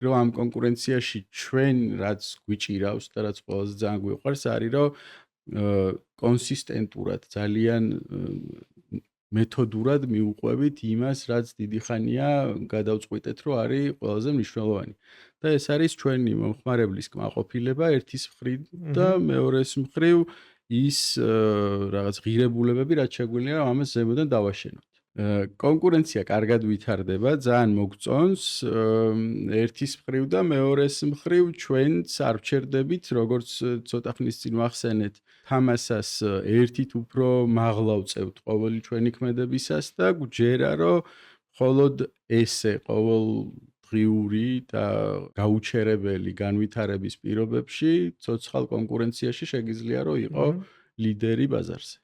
რომ ამ კონკურენციაში ჩვენ რაც გვიჭირავს და რაც ყველაზე ძალიან გვიყვარს არის რომ კონსისტენტურად ძალიან მეთოდურად მიუყვებით იმას, რაც დიდი ხანია გადავწყვიტეთ, რომ არის ყველაზე მნიშვნელოვანი. და ეს არის ჩვენი მომხმარებლის კმაყოფილება ერთის მხრივ და მეორეს მხრივ ის რაღაც ღირებულებები, რაც შეგვიძლია რომ ამას ზემოდან დავაშენოთ. კონკურენცია კარგად ვითარდება, ძალიან მოგწონს ერთის მხრივ და მეორეს მხრივ ჩვენც არ ვჩერდებით, როგორც ცოტა ხნის წინ ვახსენეთ, თამასას ერთით უფრო მაღლა ვწევთ ყოველი ჩვენი ქმედებისას და გვჯერა, რომ მხოლოდ ესე ყოველდღიური და გაუჩერებელი განვითარების პირობებში ცოცხალ კონკურენციაში შეგიძლია რომ იყო ლიდერი ბაზარზე.